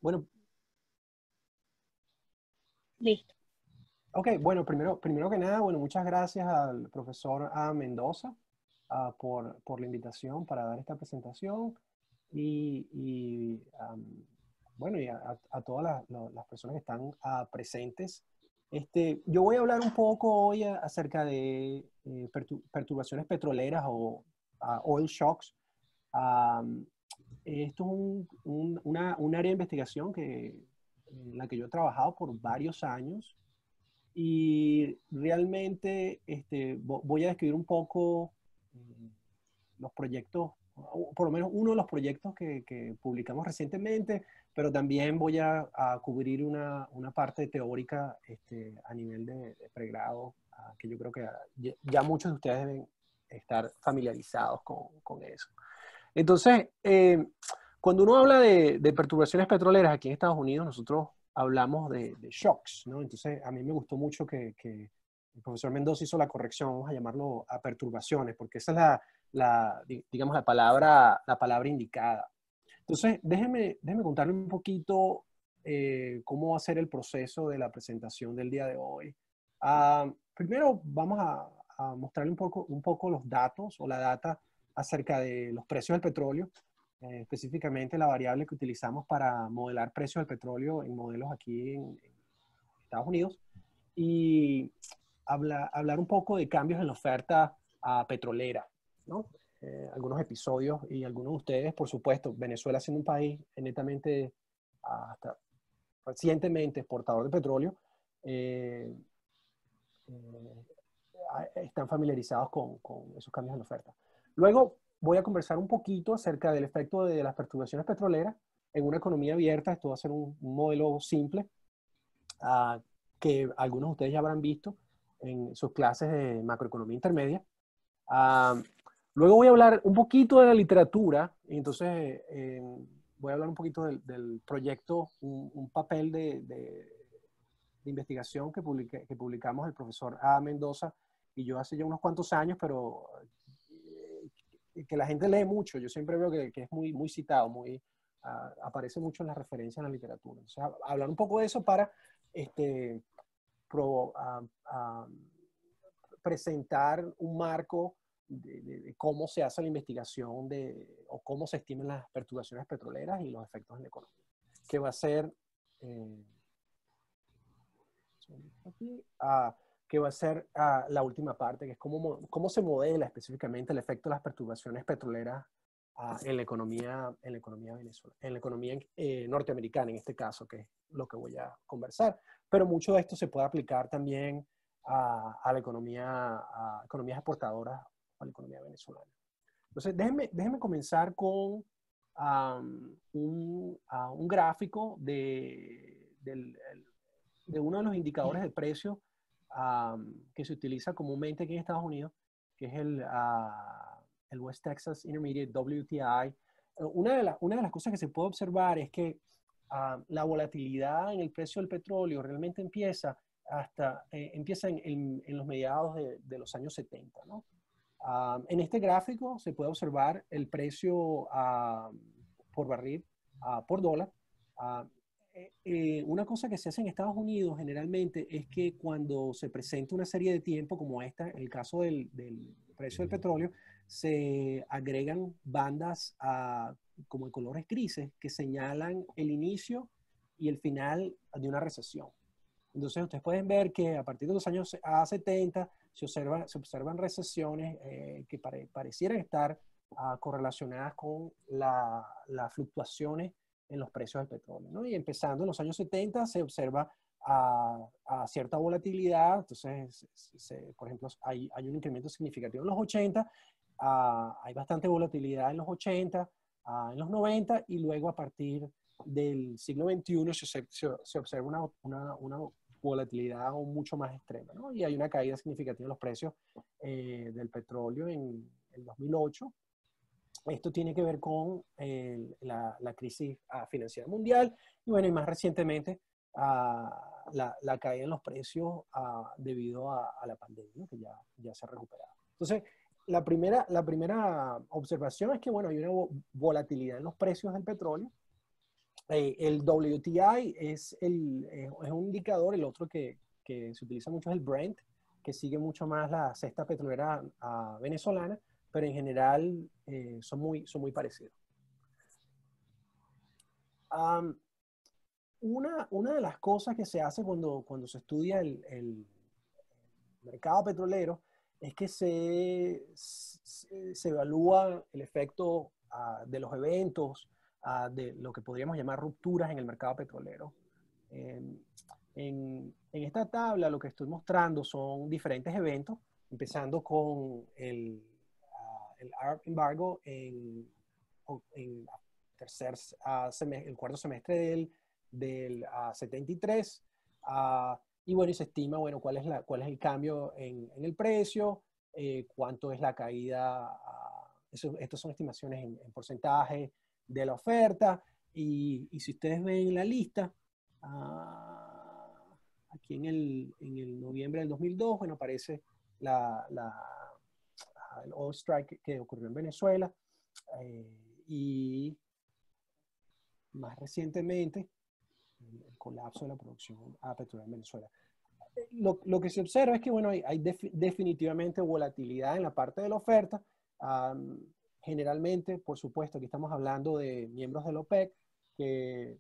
Bueno, Listo. ok, bueno, primero que nada, bueno, muchas gracias al profesor A. Mendoza por la invitación para dar esta presentación y bueno, y a todas las personas que están presentes. Yo voy a hablar un poco hoy acerca de perturbaciones petroleras o oil shocks. Am, Esto es un área de investigación en la que yo he trabajado por varios años y realmente voy a describir un poco eh, los proyectos, o por lo menos uno de los proyectos que publicamos recientemente, pero también voy a cubrir una parte teórica a nivel de pregrado, que yo creo que ya muchos de ustedes deben estar familiarizados con eso. Entonces, cuando uno habla de perturbaciones petroleras aquí en Estados Unidos, nosotros hablamos de shocks, ¿no? Entonces, a mí me gustó mucho que el profesor Mendoza hizo la corrección, vamos a llamarlo a perturbaciones, porque esa es digamos, la palabra indicada. Entonces, déjeme contarle un poquito cómo va a ser el proceso de la presentación del día de hoy. Primero, vamos a mostrarle un poco los datos o la data acerca de los precios del petróleo, específicamente la variable que utilizamos para modelar precios del petróleo en modelos aquí en Estados Unidos, y hablar un poco de cambios en la oferta petrolera, ¿no? Algunos episodios y algunos de ustedes, por supuesto, Venezuela siendo un país netamente, hasta recientemente exportador de petróleo, eh, eh, están familiarizados con esos cambios en la oferta. Luego voy a conversar un poquito acerca del efecto de las perturbaciones petroleras en una economía abierta. Esto va a ser un modelo simple uh, que algunos de ustedes ya habrán visto en sus clases de macroeconomía intermedia. Luego voy a hablar un poquito de la literatura, y entonces voy a hablar un poquito del proyecto, un papel de investigación que publicamos el profesor A. Mendoza y yo hace ya unos cuantos años, pero que la gente lee mucho. Yo siempre veo que es muy citado, aparece mucho en las referencias en la literatura. Entonces, hablar un poco de eso para este, pro, presentar un marco de cómo se hace la investigación o cómo se estiman las perturbaciones petroleras y los efectos en la economía, que va a ser eh, aquí, que va a ser la última parte, que es cómo se modela específicamente el efecto de las perturbaciones petroleras en la economía venezolana, en la economía norteamericana, en este caso, que es lo que voy a conversar. Pero mucho de esto se puede aplicar también a la economía, a economías exportadoras, a la economía venezolana. Entonces, déjenme comenzar con un gráfico de uno de los indicadores de precio que se utiliza comúnmente aquí en Estados Unidos, que es el West Texas Intermediate WTI. Una de las cosas que se puede observar es que la volatilidad en el precio del petróleo realmente empieza en los mediados de los años 70, ¿no? En este gráfico se puede observar el precio por barril, por dólar. Uh, una cosa que se hace en Estados Unidos generalmente es que cuando se presenta una serie de tiempo como esta, en el caso del precio del petróleo, se agregan bandas como de colores grises que señalan el inicio y el final de una recesión. Entonces, ustedes pueden ver que a partir de los años 70 se observan recesiones que parecieran estar correlacionadas con las fluctuaciones en los precios del petróleo, ¿no? Y empezando en los años 70 se observa cierta volatilidad. Entonces, por ejemplo, hay un incremento significativo en los 80, hay bastante volatilidad en los 80, en los 90, y luego a partir del siglo XXI se observa una volatilidad aún mucho más extrema, ¿no? Y hay una caída significativa en los precios del petróleo en el 2008. Esto tiene que ver con la crisis financiera mundial y, bueno, y más recientemente la caída en los precios debido a la pandemia, ¿no? Que ya se ha recuperado. Entonces, la primera observación es que, bueno, hay una volatilidad en los precios del petróleo. El WTI es un indicador, el otro que se utiliza mucho es el Brent, que sigue mucho más la cesta petrolera venezolana, pero en general son muy parecidos. Una de las cosas que se hace cuando se estudia el mercado petrolero es que se evalúa el efecto de los eventos, de lo que podríamos llamar rupturas en el mercado petrolero. En esta tabla lo que estoy mostrando son diferentes eventos, empezando con el Arab Embargo en el cuarto semestre del 73. Y bueno, y se estima, bueno, cuál es el cambio en el precio, cuánto es la caída. Estas son estimaciones en porcentaje de la oferta. Y si ustedes ven la lista, aquí en el noviembre del 2002, bueno, aparece el oil strike que ocurrió en Venezuela. Y más recientemente, el colapso de la producción petrolera en Venezuela. Lo que se observa es que, bueno, hay definitivamente volatilidad en la parte de la oferta. Generalmente, por supuesto, aquí estamos hablando de miembros del OPEC que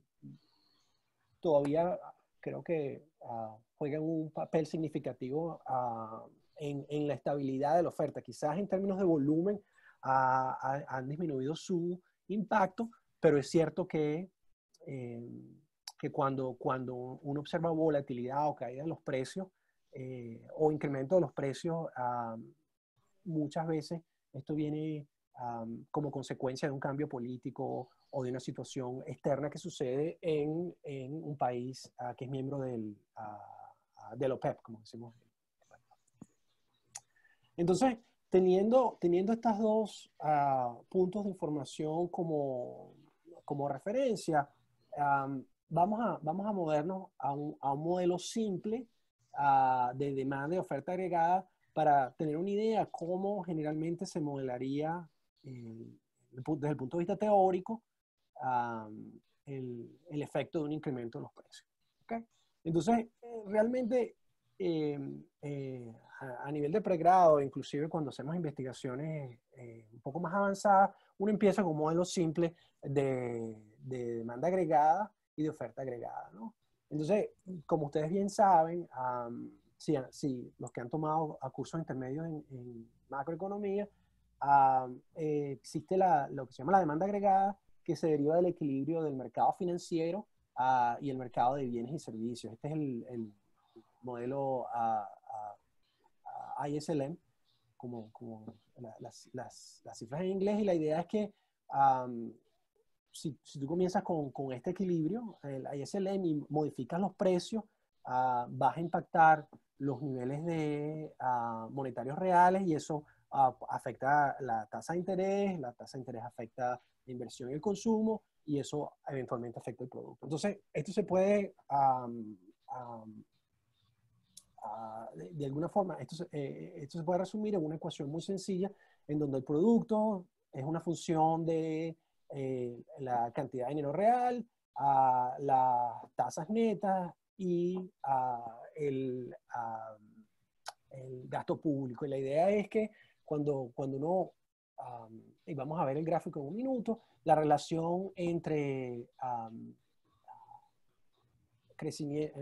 todavía creo que juegan un papel significativo en la estabilidad de la oferta. Quizás en términos de volumen han disminuido su impacto, pero es cierto que cuando uno observa volatilidad o caída de los precios o incremento de los precios, muchas veces esto viene como consecuencia de un cambio político o de una situación externa que sucede en un país que es miembro del OPEP, como decimos. Entonces, teniendo estos dos puntos de información como referencia, vamos a movernos a un modelo simple de demanda y oferta agregada para tener una idea cómo generalmente se modelaría desde el punto de vista teórico el efecto de un incremento en los precios. ¿Okay? Entonces, realmente a nivel de pregrado, inclusive cuando hacemos investigaciones un poco más avanzadas, uno empieza con un modelo simple de demanda agregada y de oferta agregada, ¿no? Entonces, como ustedes bien saben, si los que han tomado cursos intermedios en macroeconomía, existe lo que se llama la demanda agregada, que se deriva del equilibrio del mercado financiero y el mercado de bienes y servicios. Este es el modelo ISLM, como las cifras en inglés, y la idea es que si tú comienzas con este equilibrio, el ISLM, y modificas los precios, vas a impactar los niveles de monetarios reales y eso afecta la tasa de interés, la tasa de interés afecta la inversión y el consumo y eso eventualmente afecta el producto. Entonces, esto se puede, de alguna forma, esto se puede resumir en una ecuación muy sencilla en donde el producto es una función de la cantidad de dinero real, las tasas netas y el gasto público. Y la idea es que cuando uno, y vamos a ver el gráfico en un minuto, la relación entre crecimiento,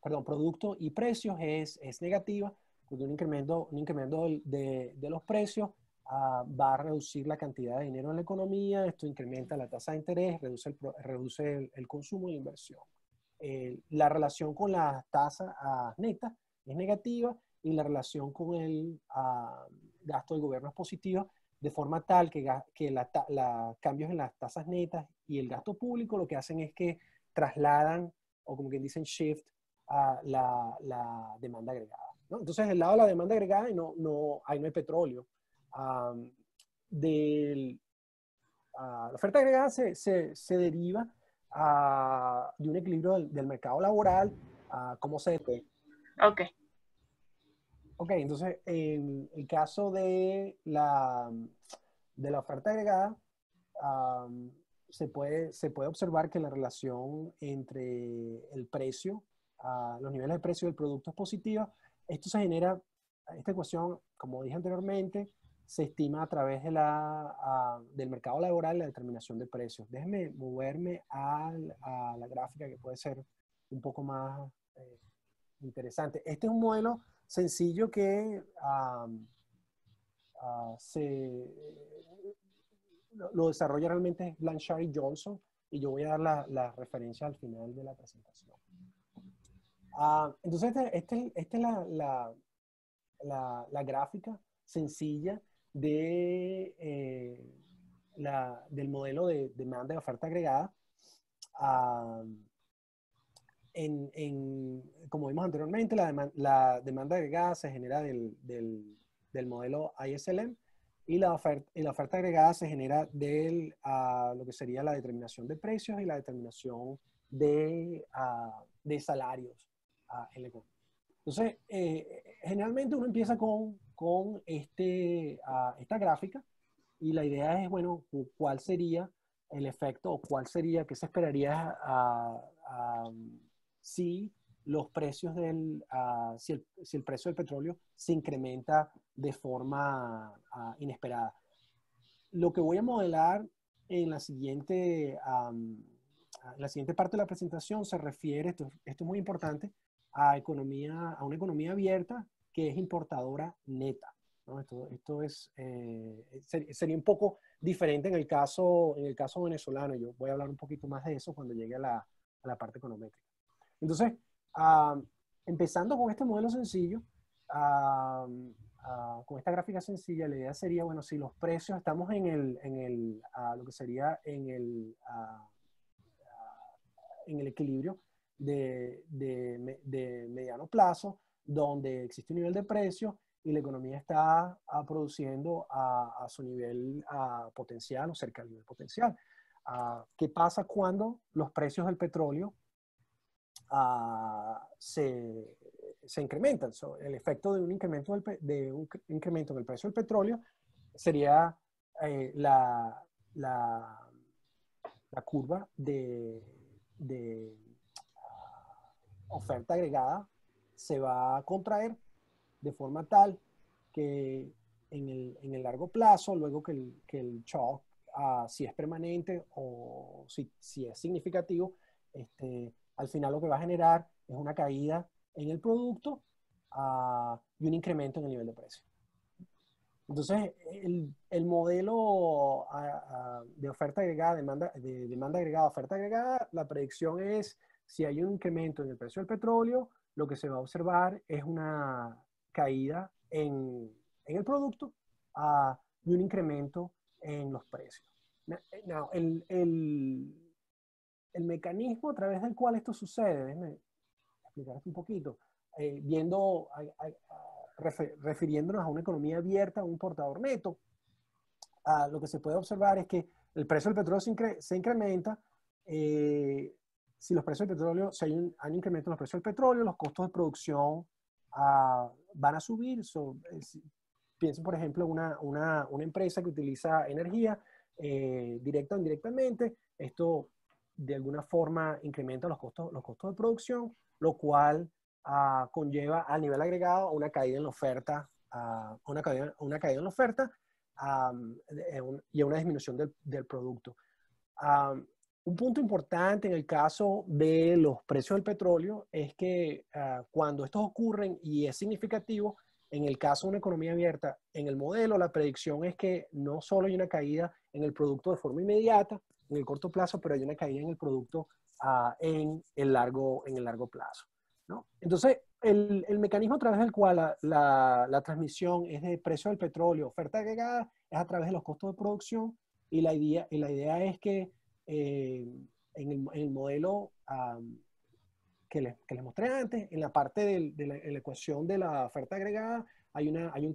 producto y precios es negativa, porque un incremento de los precios va a reducir la cantidad de dinero en la economía, esto incrementa la tasa de interés, reduce el consumo y la inversión. La relación con la tasa neta es negativa y la relación con el gasto del gobierno es positiva, de forma tal que cambios en las tasas netas y el gasto público lo que hacen es que trasladan, o como quien dicen shift, a la demanda agregada, ¿no? Entonces, del lado de la demanda agregada, ahí no hay petróleo. La oferta agregada se deriva de un equilibrio del mercado laboral, cómo se... Ok. Ok, entonces, en el caso de la oferta agregada, se puede observar que la relación entre el precio, los niveles de precio del producto es positiva. Esto se genera, esta ecuación, como dije anteriormente, se estima a través de del mercado laboral y la determinación de precios. Déjenme moverme a la gráfica que puede ser un poco más interesante. Este es un modelo sencillo que lo desarrolla realmente Blanchard y Johnson, y yo voy a dar la referencia al final de la presentación. Entonces, esta es la gráfica sencilla del modelo de demanda y oferta agregada. Como vimos anteriormente, la demanda agregada se genera del modelo ISLM, y la oferta agregada se genera de lo que sería la determinación de precios y la determinación de salarios en la economía. Entonces, generalmente uno empieza con esta gráfica, y la idea es, bueno, cuál sería el efecto, o cuál sería, qué se esperaría si los precios si el precio del petróleo se incrementa de forma inesperada. Lo que voy a modelar en la siguiente parte de la presentación se refiere, esto es muy importante, a una economía abierta que es importadora neta, ¿no? Esto sería un poco diferente en el caso venezolano. Yo voy a hablar un poquito más de eso cuando llegue a la parte econométrica. Entonces, empezando con este modelo sencillo, con esta gráfica sencilla, la idea sería, bueno, si los precios estamos lo que sería en el equilibrio de mediano plazo, donde existe un nivel de precio y la economía está produciendo a su nivel potencial, o cerca del nivel potencial. ¿Qué pasa cuando los precios del petróleo se incrementan? El efecto de un incremento en el precio del petróleo sería la curva de oferta agregada se va a contraer de forma tal que en el largo plazo, luego que el shock, si es permanente o si es significativo, al final lo que va a generar es una caída en el producto y un incremento en el nivel de precio. Entonces, el modelo de oferta agregada, de demanda agregada, oferta agregada, la predicción es, si hay un incremento en el precio del petróleo, lo que se va a observar es una caída en el producto y un incremento en los precios. Now, el mecanismo a través del cual esto sucede, déjenme explicar esto un poquito, refiriéndonos a una economía abierta, a un importador neto, lo que se puede observar es que el precio del petróleo se incrementa. Si los precios del petróleo, si hay un incremento en los precios del petróleo, los costos de producción van a subir. Piensen, por ejemplo, una empresa que utiliza energía directa o indirectamente. Esto de alguna forma incrementa los costos de producción, lo cual conlleva al nivel agregado una caída en la oferta, una caída en la oferta y a una disminución del producto. Un punto importante en el caso de los precios del petróleo es que cuando estos ocurren y es significativo, en el caso de una economía abierta, en el modelo la predicción es que no solo hay una caída en el producto de forma inmediata, en el corto plazo, pero hay una caída en el producto en el largo plazo, ¿no? Entonces, el mecanismo a través del cual la transmisión es de precio del petróleo, oferta agregada, es a través de los costos de producción, y la idea es que en el modelo que les mostré antes, en la parte de la ecuación de la oferta agregada, hay un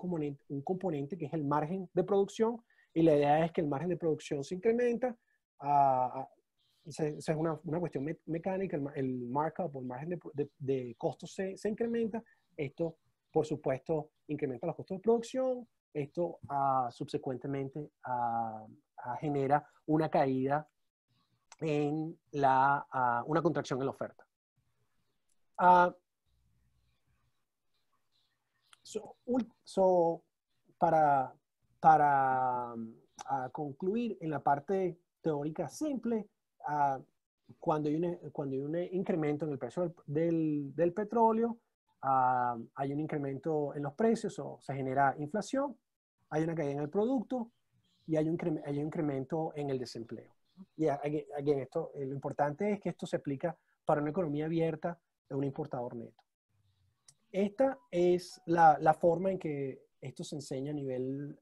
componente que es el margen de producción, y la idea es que el margen de producción se incrementa. Esa es una cuestión mecánica. El markup o el margen de costos se incrementa. Esto, por supuesto, incrementa los costos de producción. Esto subsecuentemente genera una caída en una contracción en la oferta. Uh, para concluir en la parte teórica simple, cuando hay un incremento en el precio del petróleo, hay un incremento en los precios o se genera inflación, hay una caída en el producto y hay un incremento en el desempleo. Y esto, lo importante es que esto se aplica para una economía abierta de un importador neto. Esta es la forma en que esto se enseña a nivel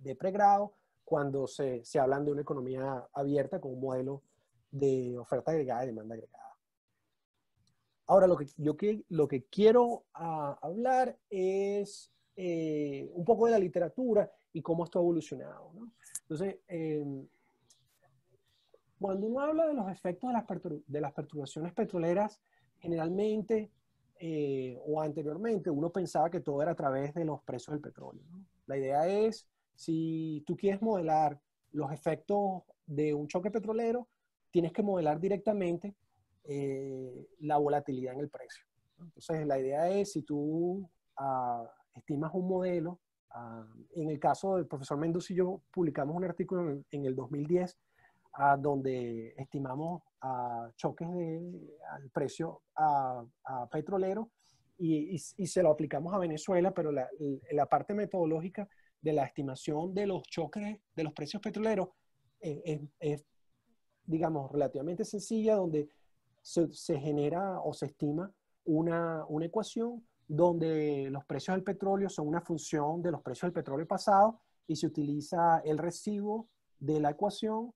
de pregrado cuando se hablan de una economía abierta con un modelo de oferta agregada y demanda agregada. Ahora, lo que quiero hablar es un poco de la literatura y cómo esto ha evolucionado, ¿no? Entonces, cuando uno habla de los efectos de las perturbaciones petroleras, generalmente o anteriormente uno pensaba que todo era a través de los precios del petróleo, ¿no? La idea es, si tú quieres modelar los efectos de un choque petrolero, tienes que modelar directamente la volatilidad en el precio, ¿no? Entonces, la idea es, si tú estimas un modelo, en el caso del profesor Mendoza y yo publicamos un artículo en el 2010, donde estimamos choques al precio petrolero y se lo aplicamos a Venezuela, pero la parte metodológica de la estimación de los choques de los precios petroleros es, digamos, relativamente sencilla, donde se genera o se estima una ecuación donde los precios del petróleo son una función de los precios del petróleo pasado y se utiliza el residuo de la ecuación,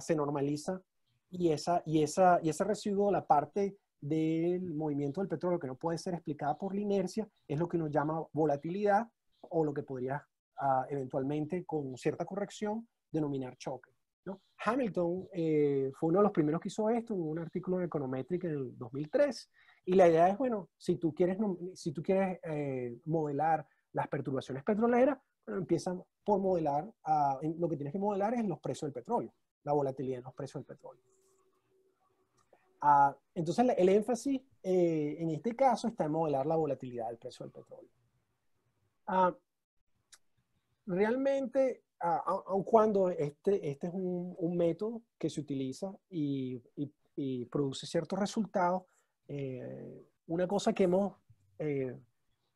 se normaliza y ese residuo, la parte del movimiento del petróleo que no puede ser explicada por la inercia, es lo que nos llama volatilidad o lo que podría eventualmente, con cierta corrección, denominar choque, ¿no? Hamilton fue uno de los primeros que hizo esto en un artículo de Econometric en el 2003. Y la idea es, bueno, si tú quieres modelar las perturbaciones petroleras, bueno, empieza por modelar, lo que tienes que modelar es los precios del petróleo, la volatilidad en los precios del petróleo. Entonces, el énfasis en este caso está en modelar la volatilidad del precio del petróleo. Realmente, aun cuando este es un método que se utiliza y produce ciertos resultados, una cosa que hemos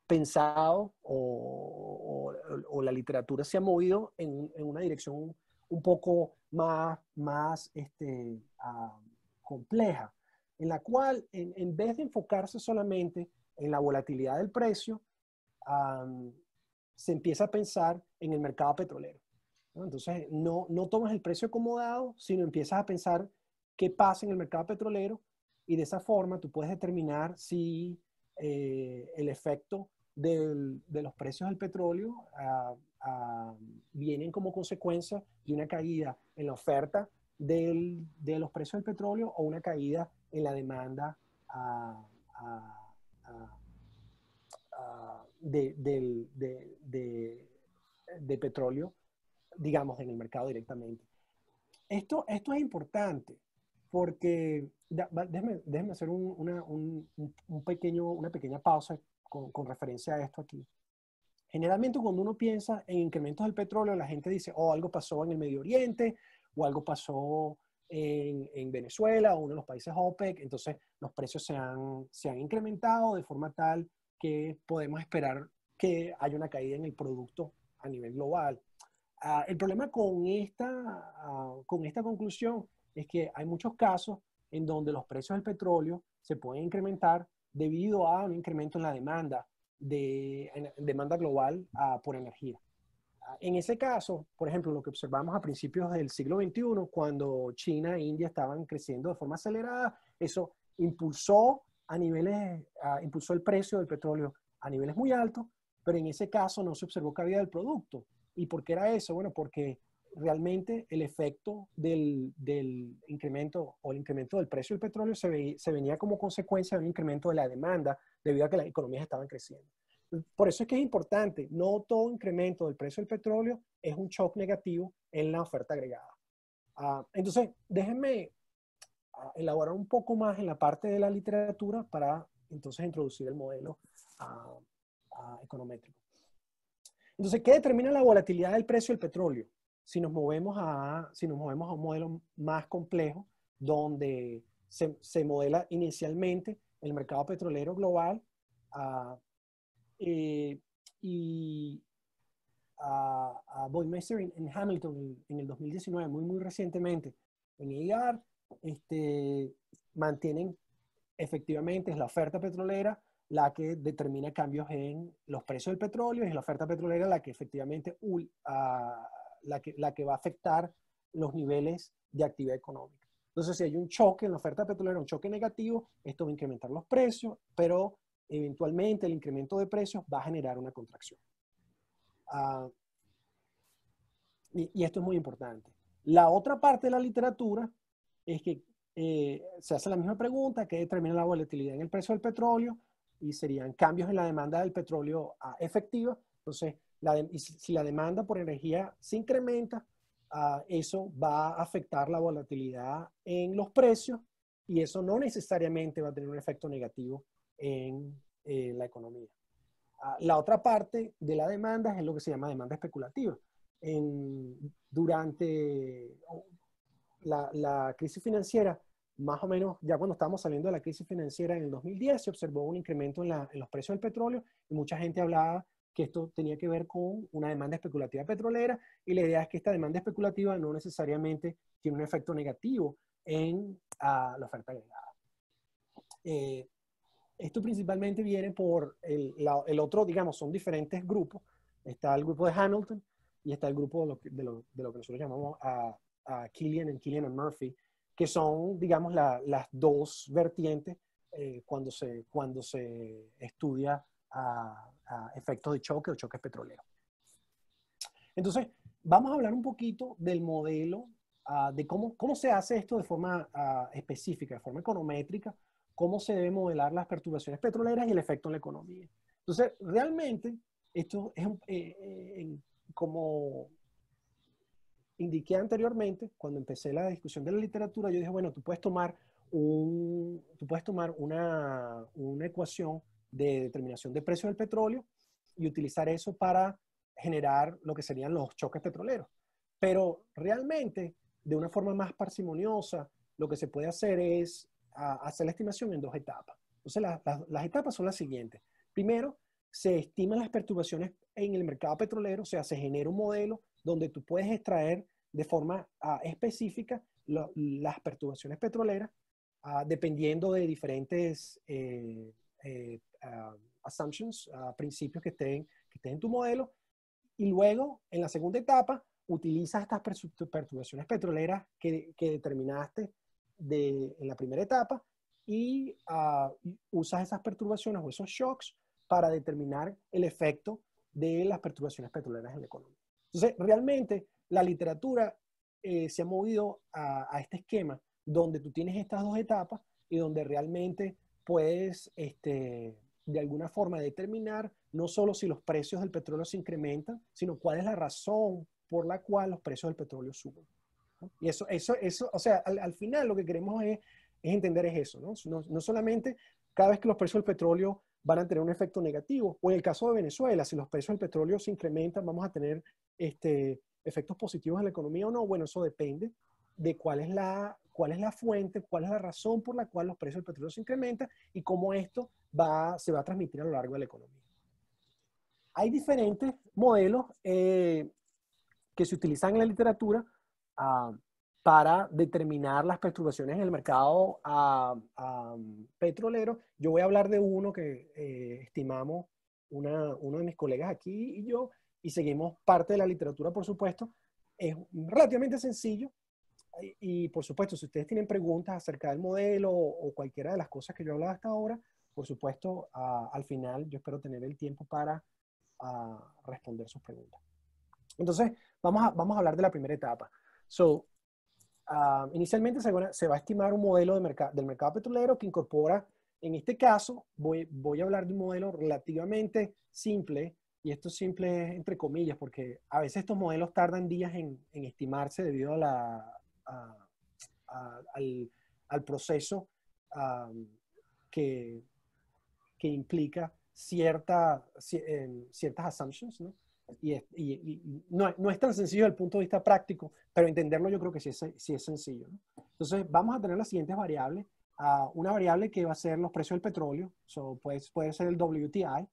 pensado o la literatura se ha movido en una dirección un poco más compleja, en la cual en vez de enfocarse solamente en la volatilidad del precio, se empieza a pensar en el mercado petrolero, ¿no? Entonces, no tomas el precio como dado, sino empiezas a pensar qué pasa en el mercado petrolero, y de esa forma tú puedes determinar si el efecto de los precios del petróleo vienen como consecuencia de una caída en la oferta de los precios del petróleo o una caída en la demanda de petróleo, digamos, en el mercado directamente. Esto es importante porque, déjeme hacer una pequeña pausa con referencia a esto aquí. Generalmente, cuando uno piensa en incrementos del petróleo, la gente dice, oh, algo pasó en el Medio Oriente o algo pasó en Venezuela o uno de los países OPEC, entonces los precios se han incrementado de forma tal que podemos esperar que haya una caída en el producto a nivel global. El problema con esta conclusión es que hay muchos casos en donde los precios del petróleo se pueden incrementar debido a un incremento en la demanda global por energía. En ese caso, por ejemplo, lo que observamos a principios del siglo XXI, cuando China e India estaban creciendo de forma acelerada, eso impulsó el precio del petróleo a niveles muy altos, pero en ese caso no se observó caída del producto. ¿Y por qué era eso? Bueno, porque realmente el efecto del incremento o el incremento del precio del petróleo se venía como consecuencia de un incremento de la demanda debido a que las economías estaban creciendo. Por eso es que es importante, no todo incremento del precio del petróleo es un shock negativo en la oferta agregada. Entonces, déjenme elaborar un poco más en la parte de la literatura para entonces introducir el modelo econométrico. Entonces, ¿qué determina la volatilidad del precio del petróleo? Si nos movemos a un modelo más complejo, donde se modela inicialmente el mercado petrolero global y Boymeister en Hamilton en el 2019, muy recientemente, en IAR, mantienen efectivamente, es la oferta petrolera la que determina cambios en los precios del petróleo, y es la oferta petrolera la que efectivamente la que va a afectar los niveles de actividad económica. Entonces, si hay un choque en la oferta petrolera, un choque negativo, esto va a incrementar los precios, pero eventualmente el incremento de precios va a generar una contracción. Y esto es muy importante. La otra parte de la literatura es que se hace la misma pregunta: ¿qué determina la volatilidad en el precio del petróleo? Y serían cambios en la demanda del petróleo efectiva. Entonces, si la demanda por energía se incrementa, eso va a afectar la volatilidad en los precios, y eso no necesariamente va a tener un efecto negativo en la economía. La otra parte de la demanda es lo que se llama demanda especulativa. Durante la crisis financiera, más o menos ya cuando estábamos saliendo de la crisis financiera en el 2010, se observó un incremento en los precios del petróleo, y mucha gente hablaba que esto tenía que ver con una demanda especulativa petrolera, y la idea es que esta demanda especulativa no necesariamente tiene un efecto negativo en la oferta agregada. Esto principalmente viene por el otro, digamos, son diferentes grupos. Está el grupo de Hamilton y está el grupo de lo que nosotros llamamos a Killian and Murphy, que son, digamos, las dos vertientes cuando se estudia efectos de choque o choques petroleros. Entonces, vamos a hablar un poquito del modelo, de cómo se hace esto de forma específica, de forma econométrica, cómo se debe modelar las perturbaciones petroleras y el efecto en la economía. Entonces, realmente, esto es como indiqué anteriormente, cuando empecé la discusión de la literatura, yo dije, bueno, tú puedes tomar una ecuación de determinación de precio del petróleo y utilizar eso para generar lo que serían los choques petroleros. Pero realmente, de una forma más parsimoniosa, lo que se puede hacer es hacer la estimación en dos etapas. Entonces, las etapas son las siguientes. Primero, se estiman las perturbaciones en el mercado petrolero, o sea, se genera un modelo donde tú puedes extraer de forma específica las perturbaciones petroleras, dependiendo de diferentes assumptions, principios que estén en tu modelo. Y luego, en la segunda etapa, utilizas estas perturbaciones petroleras que determinaste en la primera etapa, y usas esas perturbaciones o esos shocks para determinar el efecto de las perturbaciones petroleras en la economía. Entonces, realmente, la literatura se ha movido a este esquema donde tú tienes estas dos etapas y donde realmente puedes, de alguna forma, determinar no solo si los precios del petróleo se incrementan, sino cuál es la razón por la cual los precios del petróleo suben, ¿no? Y eso, o sea, al final lo que queremos es entender eso, ¿no? No solamente cada vez que los precios del petróleo van a tener un efecto negativo, o en el caso de Venezuela, si los precios del petróleo se incrementan, vamos a tener efectos positivos en la economía o no. Bueno, eso depende de cuál es la fuente, cuál es la razón por la cual los precios del petróleo se incrementan y cómo esto se va a transmitir a lo largo de la economía. Hay diferentes modelos que se utilizan en la literatura para determinar las perturbaciones en el mercado petrolero. Yo voy a hablar de uno que estimamos uno de mis colegas aquí y yo, y seguimos parte de la literatura, por supuesto. Es relativamente sencillo, y por supuesto, si ustedes tienen preguntas acerca del modelo o cualquiera de las cosas que yo he hablado hasta ahora, por supuesto, al final yo espero tener el tiempo para responder sus preguntas. Entonces, vamos a hablar de la primera etapa. Inicialmente se va a estimar un modelo del mercado petrolero que incorpora, en este caso, voy a hablar de un modelo relativamente simple, y esto simple es entre comillas, porque a veces estos modelos tardan días en estimarse debido a al proceso um, que, que implica ciertas assumptions, ¿no? Y no es tan sencillo desde el punto de vista práctico, pero entenderlo yo creo que sí es sencillo, ¿no? Entonces, vamos a tener las siguientes variables. Una variable que va a ser los precios del petróleo, puede ser el WTI,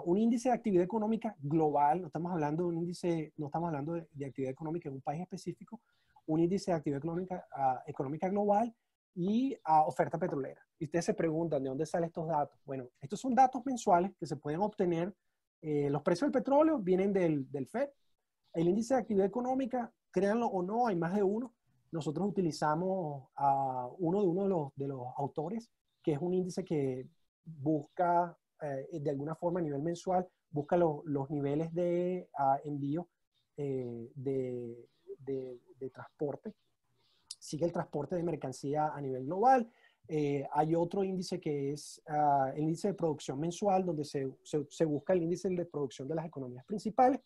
un índice de actividad económica global, no estamos hablando de un índice, no estamos hablando de actividad económica en un país específico, un índice de actividad económica global y oferta petrolera. Y ustedes se preguntan, ¿de dónde salen estos datos? Bueno, estos son datos mensuales que se pueden obtener. Los precios del petróleo vienen del FED. El índice de actividad económica, créanlo o no, hay más de uno. Nosotros utilizamos uno de los autores, que es un índice que busca, de alguna forma a nivel mensual, busca los niveles de envío de transporte. Sigue el transporte de mercancía a nivel global. Hay otro índice que es el índice de producción mensual, donde se busca el índice de producción de las economías principales.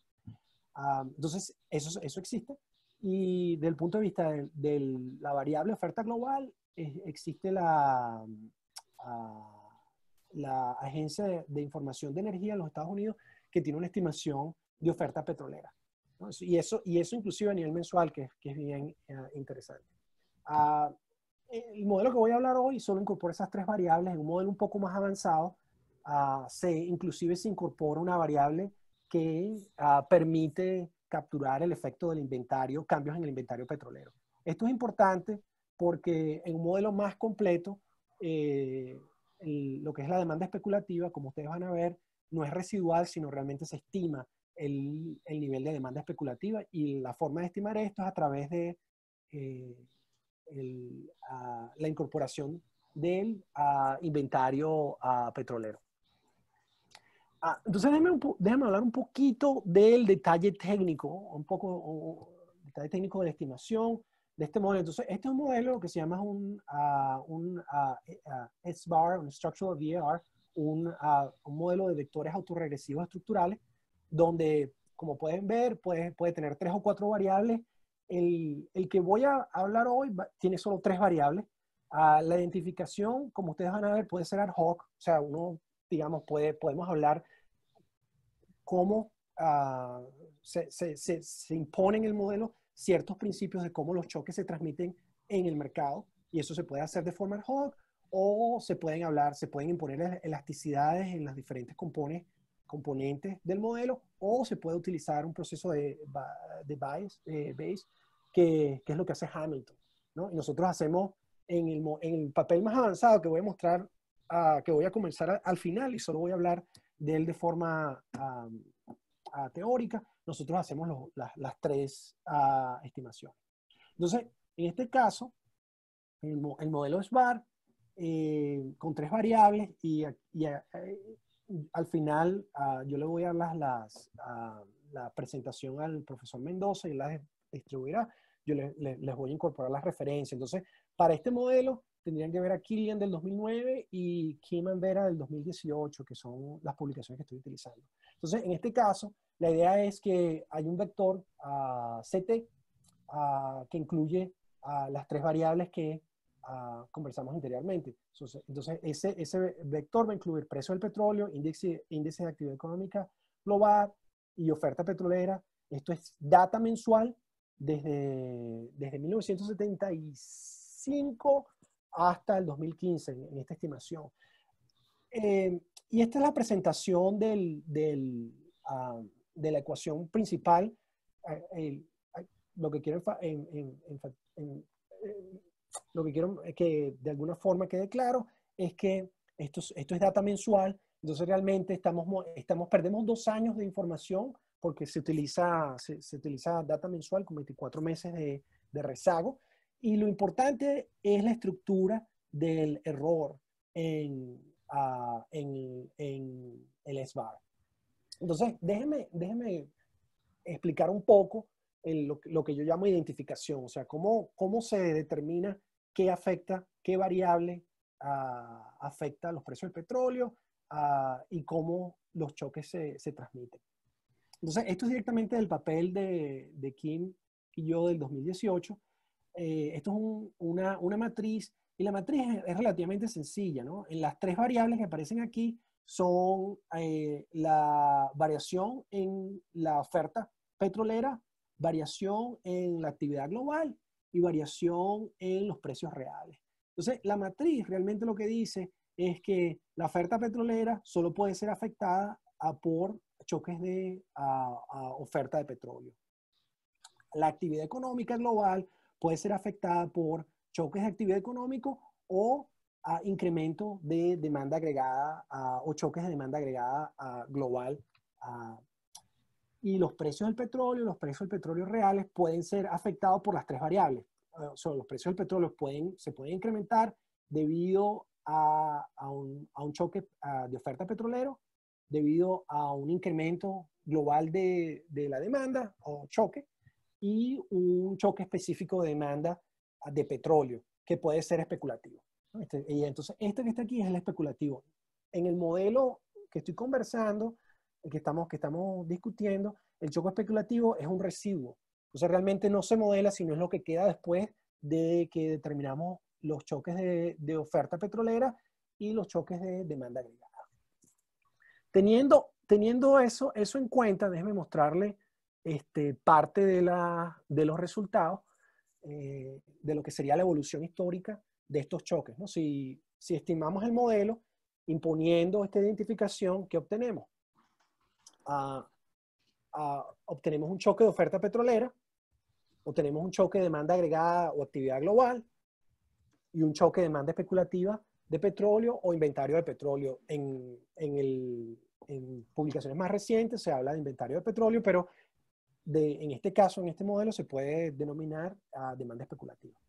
Entonces, eso existe. Y desde el punto de vista de la variable oferta global, existe la Agencia de Información de Energía en los Estados Unidos, que tiene una estimación de oferta petrolera, ¿no? Y eso inclusive a nivel mensual, que es bien interesante. El modelo que voy a hablar hoy solo incorpora esas tres variables. En un modelo un poco más avanzado, inclusive se incorpora una variable que permite capturar el efecto del inventario, cambios en el inventario petrolero. Esto es importante porque en un modelo más completo, lo que es la demanda especulativa, como ustedes van a ver, no es residual, sino realmente se estima el nivel de demanda especulativa, y la forma de estimar esto es a través de la incorporación del inventario petrolero. Entonces, déjame hablar un poquito del detalle técnico, detalle técnico de la estimación de este modelo. Entonces, este es un modelo que se llama un SBAR, un Structural VAR, un modelo de vectores autorregresivos estructurales, donde, como pueden ver, puede tener 3 o 4 variables. El que voy a hablar hoy tiene solo 3 variables. La identificación, como ustedes van a ver, puede ser ad hoc, o sea, digamos, podemos hablar cómo se impone en el modelo ciertos principios de cómo los choques se transmiten en el mercado, y eso se puede hacer de forma ad hoc, o se pueden imponer elasticidades en las diferentes componentes del modelo, o se puede utilizar un proceso de Bayes, que es lo que hace Hamilton, ¿no? Y nosotros hacemos en el papel más avanzado que voy a mostrar, que voy a comenzar al final, y solo voy a hablar de él de forma teórica. Nosotros hacemos las 3 estimaciones. Entonces, en este caso, el modelo SBAR, con 3 variables, y al final yo le voy a dar la presentación al profesor Mendoza, y la distribuirá. Yo les voy a incorporar las referencias. Entonces, para este modelo tendrían que ver a Killian del 2009 y Kim and Vera del 2018, que son las publicaciones que estoy utilizando. Entonces, en este caso, la idea es que hay un vector CT que incluye las 3 variables que conversamos anteriormente. Entonces ese vector va a incluir precio del petróleo, índice de actividad económica global y oferta petrolera. Esto es data mensual desde 1975 hasta el 2015 en esta estimación. Y esta es la presentación de la ecuación principal. Lo que quiero lo que quiero que de alguna forma quede claro es que esto es data mensual. Entonces realmente perdemos 2 años de información, porque se utiliza data mensual con 24 meses de rezago. Y lo importante es la estructura del error en el SBAR. Entonces, déjeme explicar un poco lo que yo llamo identificación, o sea, cómo se determina qué variable afecta los precios del petróleo y cómo los choques se transmiten. Entonces, esto es directamente del papel de Kim y yo del 2018. esto es una matriz, y la matriz es relativamente sencilla, ¿no? En las tres variables que aparecen aquí son la variación en la oferta petrolera, variación en la actividad global y variación en los precios reales. Entonces, la matriz realmente lo que dice es que la oferta petrolera solo puede ser afectada por choques de oferta de petróleo. La actividad económica global puede ser afectada por choques de actividad económica o incremento de demanda agregada o choques de demanda agregada global. Y los precios del petróleo reales pueden ser afectados por las tres variables. Los precios del petróleo se pueden incrementar debido a un choque de oferta petrolero, debido a un incremento global de la demanda o choque, y un choque específico de demanda de petróleo, que puede ser especulativo. Y entonces, este que está aquí es el especulativo. En el modelo que estoy conversando, que estamos discutiendo, el choque especulativo es un residuo. Entonces, realmente no se modela, sino es lo que queda después de que determinamos los choques de oferta petrolera y los choques de demanda agregada. Teniendo eso en cuenta, déjeme mostrarle parte de los resultados de lo que sería la evolución histórica de estos choques, ¿no? Si estimamos el modelo, imponiendo esta identificación, ¿qué obtenemos? Obtenemos un choque de oferta petrolera, obtenemos un choque de demanda agregada o actividad global y un choque de demanda especulativa de petróleo o inventario de petróleo. En publicaciones más recientes se habla de inventario de petróleo, pero en este caso, en este modelo, se puede denominar demanda especulativa.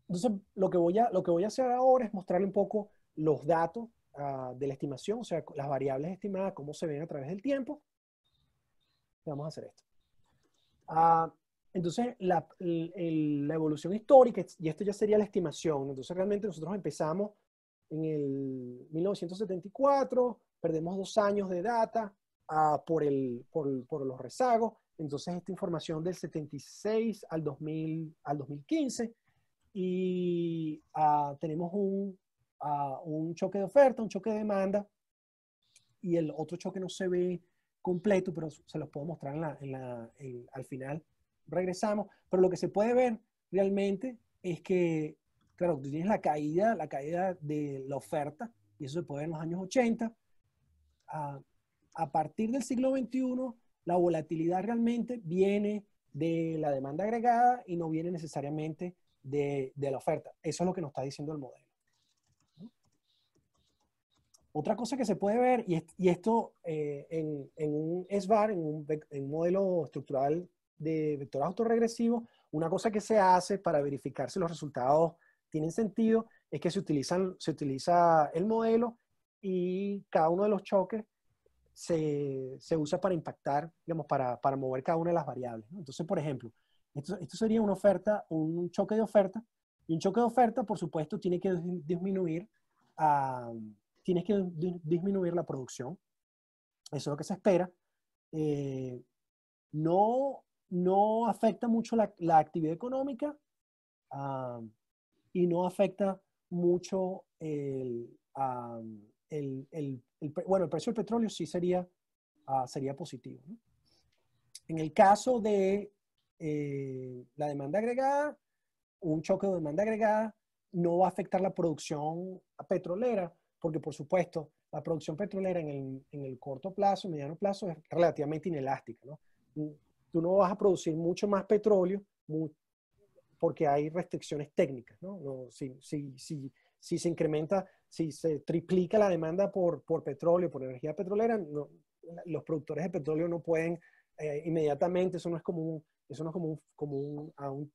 Entonces, lo que voy a hacer ahora es mostrarle un poco los datos de la estimación, o sea, las variables estimadas, cómo se ven a través del tiempo. Vamos a hacer esto. Entonces, la evolución histórica, y esto ya sería la estimación. Entonces, realmente nosotros empezamos en el 1974, perdemos 2 años de data por los rezagos. Entonces, esta información del 76 al 2015, y tenemos un choque de oferta, un choque de demanda, y el otro choque no se ve completo, pero se los puedo mostrar al final. Regresamos, pero lo que se puede ver realmente es que, claro, tú tienes la caída de la oferta, y eso se puede ver en los años 80. A partir del siglo XXI, la volatilidad realmente viene de la demanda agregada y no viene necesariamente de la oferta. Eso es lo que nos está diciendo el modelo. Otra cosa que se puede ver, y esto en un SVAR, en un modelo estructural de vectores autorregresivos, una cosa que se hace para verificar si los resultados tienen sentido es que se utiliza el modelo, y cada uno de los choques se usa para impactar, digamos, para mover cada una de las variables, ¿no? Entonces, por ejemplo, esto sería una oferta, un choque de oferta, y un choque de oferta, por supuesto, tiene que disminuir la producción. Eso es lo que se espera. No afecta mucho la actividad económica, y no afecta mucho bueno, el precio del petróleo sí sería positivo, ¿no? En el caso de la demanda agregada, un choque de demanda agregada no va a afectar la producción petrolera, porque por supuesto la producción petrolera en el corto plazo, mediano plazo, es relativamente inelástica, ¿no? Tú no vas a producir mucho más petróleo porque hay restricciones técnicas, ¿no? Si se incrementa, si se triplica la demanda por petróleo, por energía petrolera, los productores de petróleo no pueden inmediatamente, eso no es como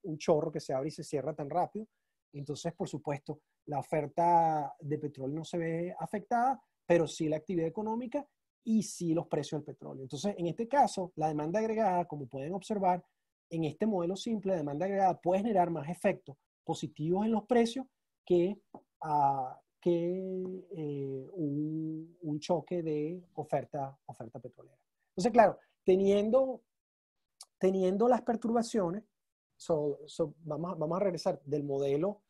un chorro que se abre y se cierra tan rápido. Entonces, por supuesto, la oferta de petróleo no se ve afectada, pero sí la actividad económica y sí los precios del petróleo. Entonces, en este caso, la demanda agregada, como pueden observar, en este modelo simple de demanda agregada puede generar más efectos positivos en los precios que un choque de oferta petrolera. Entonces, claro, teniendo las perturbaciones, vamos a regresar del modelo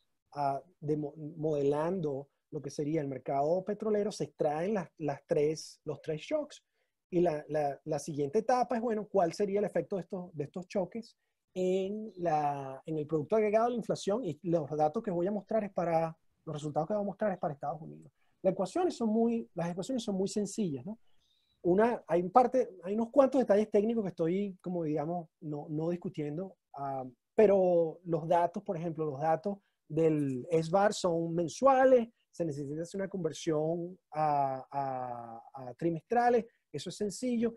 modelando lo que sería el mercado petrolero. Se extraen los tres shocks. Y la siguiente etapa es, bueno, ¿cuál sería el efecto de estos choques en el producto agregado de la inflación? Y los datos que voy a mostrar los resultados que voy a mostrar es para Estados Unidos. Las ecuaciones son muy sencillas, ¿no? Hay unos cuantos detalles técnicos que estoy, como digamos, no discutiendo, pero los datos, por ejemplo, los datos del SBAR son mensuales, se necesita hacer una conversión a trimestrales, eso es sencillo.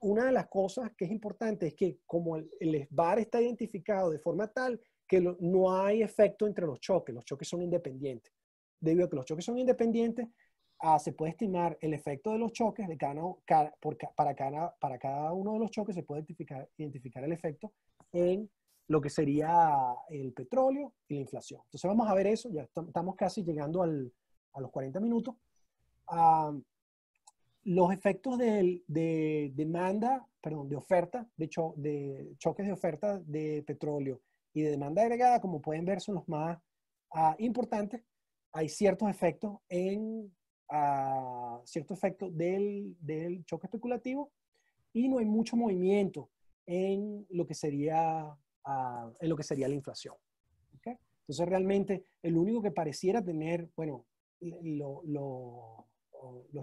Una de las cosas que es importante es que como el SBAR está identificado de forma tal que no hay efecto entre los choques son independientes. Debido a que los choques son independientes, se puede estimar el efecto de los choques para cada uno de los choques. Se puede identificar el efecto en lo que sería el petróleo y la inflación. Entonces vamos a ver eso, ya estamos casi llegando a los 40 minutos. Los efectos de demanda, perdón, de oferta, de choques de oferta de petróleo y de demanda agregada, como pueden ver, son los más importantes. Hay ciertos efectos del choque especulativo y no hay mucho movimiento en lo que sería la inflación. ¿Okay? Entonces realmente el único que pareciera tener, bueno, los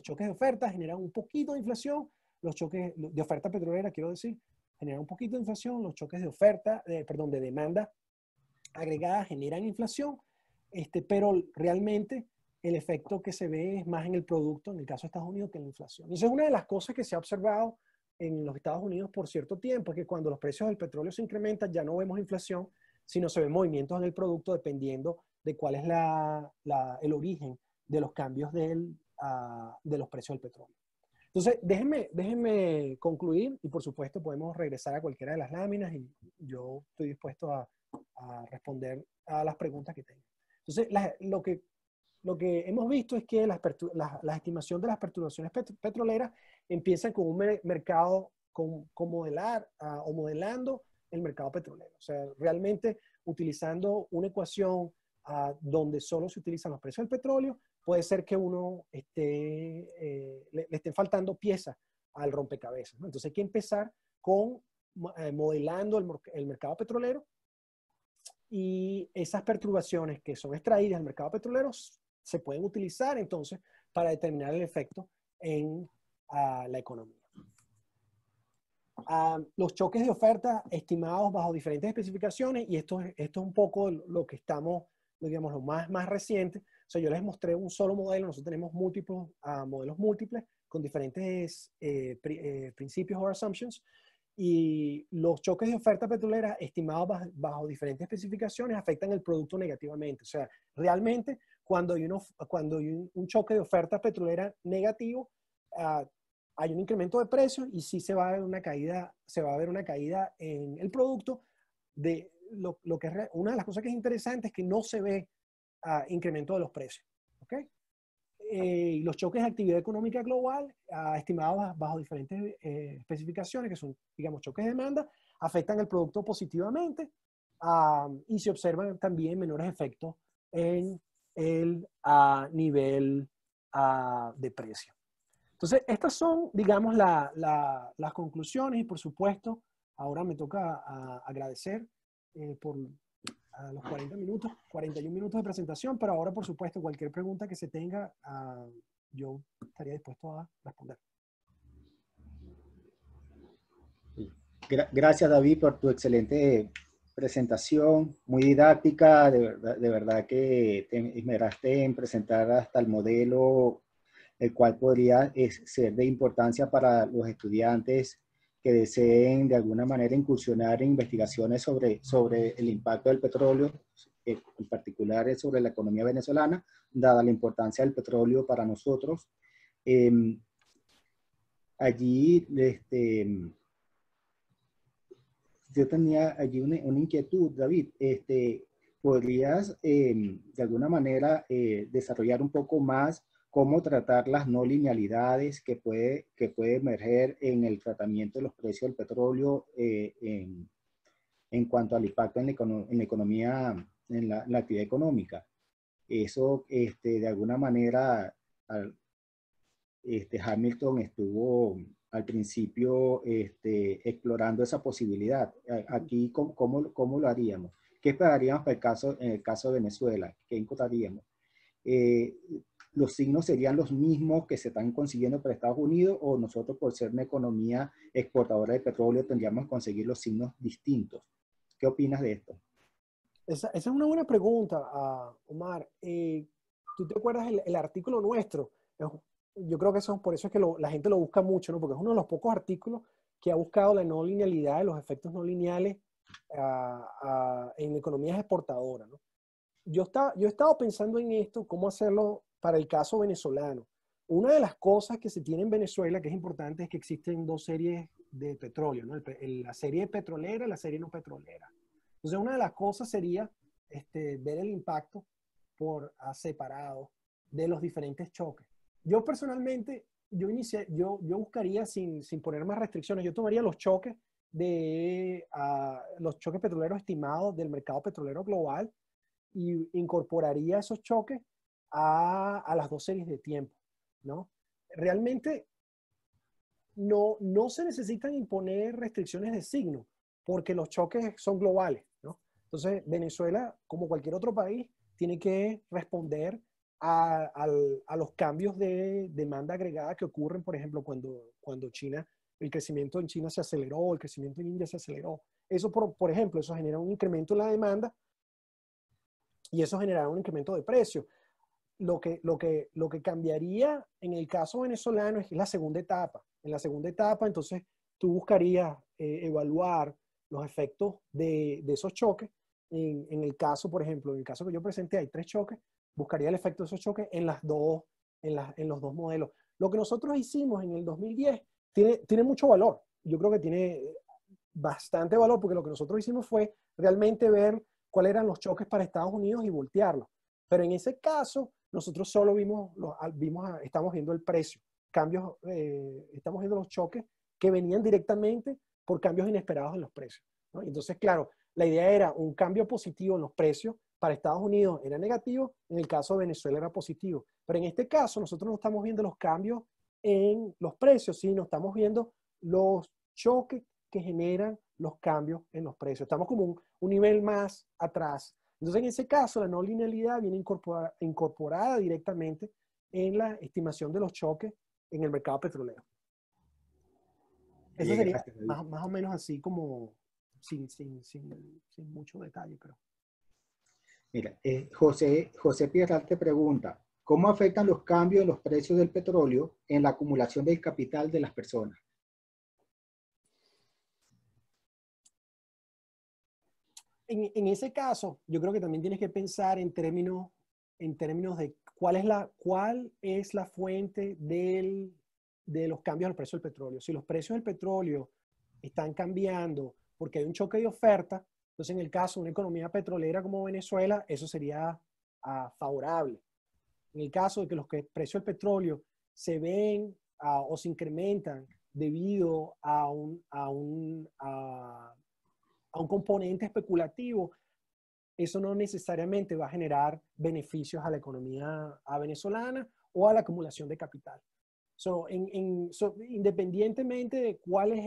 choques de oferta generan un poquito de inflación, los choques de oferta petrolera, quiero decir, generan un poquito de inflación, los choques de de demanda agregada generan inflación, pero realmente el efecto que se ve es más en el producto, en el caso de Estados Unidos, que en la inflación. Y eso es una de las cosas que se ha observado en los Estados Unidos por cierto tiempo, es que cuando los precios del petróleo se incrementan, ya no vemos inflación, sino se ven movimientos en el producto dependiendo de cuál es el origen de los cambios de los precios del petróleo. Entonces, déjenme concluir y por supuesto podemos regresar a cualquiera de las láminas y yo estoy dispuesto a responder a las preguntas que tengan. Entonces, lo que hemos visto es que la estimación de las perturbaciones petroleras empiezan con un mercado, con modelar o modelando el mercado petrolero. O sea, realmente utilizando una ecuación donde solo se utilizan los precios del petróleo, puede ser que uno le estén faltando piezas al rompecabezas, ¿no? Entonces hay que empezar con modelando el mercado petrolero y esas perturbaciones que son extraídas del mercado petrolero se pueden utilizar entonces para determinar el efecto en la economía. Los choques de oferta estimados bajo diferentes especificaciones, y esto es un poco lo que estamos, digamos, lo más reciente. O sea, yo les mostré un solo modelo, nosotros tenemos modelos múltiples con diferentes principios o assumptions, y los choques de oferta petrolera estimados bajo diferentes especificaciones afectan el producto negativamente. O sea, realmente cuando hay un choque de oferta petrolera negativo, hay un incremento de precios y sí se va a ver una caída en el producto. Lo que una de las cosas que es interesante es que no se ve incremento de los precios. ¿Okay? Los choques de actividad económica global, estimados bajo diferentes especificaciones, que son, digamos, choques de demanda, afectan el producto positivamente y se observan también menores efectos en el nivel de precio. Entonces, estas son, digamos, las conclusiones y, por supuesto, ahora me toca agradecer por los 41 minutos de presentación, pero ahora, por supuesto, cualquier pregunta que se tenga, yo estaría dispuesto a responder. Gracias, David, por tu excelente presentación, muy didáctica. De verdad que te esmeraste en presentar hasta el modelo, el cual podría ser de importancia para los estudiantes que deseen de alguna manera incursionar en investigaciones sobre el impacto del petróleo, en particular sobre la economía venezolana, dada la importancia del petróleo para nosotros. Allí, yo tenía allí una inquietud, David. ¿Podrías de alguna manera desarrollar un poco más cómo tratar las no linealidades que puede emerger en el tratamiento de los precios del petróleo en en cuanto al impacto en la economía, en la actividad económica. Eso, de alguna manera, Hamilton estuvo al principio explorando esa posibilidad. Aquí, ¿cómo lo haríamos? ¿Qué esperaríamos para en el caso de Venezuela? ¿Qué encontraríamos? Eh, ¿Los signos serían los mismos que se están consiguiendo para Estados Unidos, o nosotros, por ser una economía exportadora de petróleo, tendríamos que conseguir los signos distintos? ¿Qué opinas de esto? Esa es una buena pregunta, Omar. ¿Tú te acuerdas el artículo nuestro? Yo creo que eso, por eso es que la gente lo busca mucho, ¿no? Porque es uno de los pocos artículos que ha buscado la no linealidad de los efectos no lineales en economías exportadoras, ¿no? Yo he estado pensando en esto, cómo hacerlo para el caso venezolano. Una de las cosas que se tiene en Venezuela que es importante es que existen dos series de petróleo, ¿no? La serie petrolera y la serie no petrolera. Entonces, una de las cosas sería ver el impacto separado de los diferentes choques. Yo personalmente, yo buscaría sin poner más restricciones, yo tomaría los choques los choques petroleros estimados del mercado petrolero global y incorporaría esos choques a las dos series de tiempo, ¿no? Realmente no se necesitan imponer restricciones de signo porque los choques son globales, ¿no? Entonces, Venezuela, como cualquier otro país, tiene que responder a los cambios de demanda agregada que ocurren, por ejemplo, cuando el crecimiento en China se aceleró, el crecimiento en India se aceleró. Eso, por ejemplo, eso genera un incremento en la demanda y eso generará un incremento de precio. Lo que cambiaría en el caso venezolano es la segunda etapa. En la segunda etapa, entonces, tú buscarías evaluar los efectos de esos choques. En el caso, por ejemplo, en el caso que yo presenté, hay 3 choques. Buscaría el efecto de esos choques en los dos modelos. Lo que nosotros hicimos en el 2010 tiene mucho valor. Yo creo que tiene bastante valor porque lo que nosotros hicimos fue realmente ver cuáles eran los choques para Estados Unidos y voltearlos. Pero en ese caso, nosotros solo estamos viendo el precio, estamos viendo los choques que venían directamente por cambios inesperados en los precios, ¿no? Entonces, claro, la idea era un cambio positivo en los precios. Para Estados Unidos era negativo, en el caso de Venezuela era positivo. Pero en este caso, nosotros no estamos viendo los cambios en los precios, sino estamos viendo los choques que generan los cambios en los precios. Estamos como un nivel más atrás. Entonces, en ese caso, la no linealidad viene incorporada directamente en la estimación de los choques en el mercado petrolero. Eso Bien, sería gracias, David. más o menos así como sin mucho detalle, pero... Mira, José Pierral te pregunta, ¿cómo afectan los cambios en los precios del petróleo en la acumulación del capital de las personas? En ese caso, yo creo que también tienes que pensar en términos de cuál es la fuente de los cambios al precio del petróleo. Si los precios del petróleo están cambiando porque hay un choque de oferta, entonces en el caso de una economía petrolera como Venezuela, eso sería favorable. En el caso de que los precios del petróleo se ven o se incrementan debido a un componente especulativo, eso no necesariamente va a generar beneficios a la economía venezolana o a la acumulación de capital. Independientemente de cuál es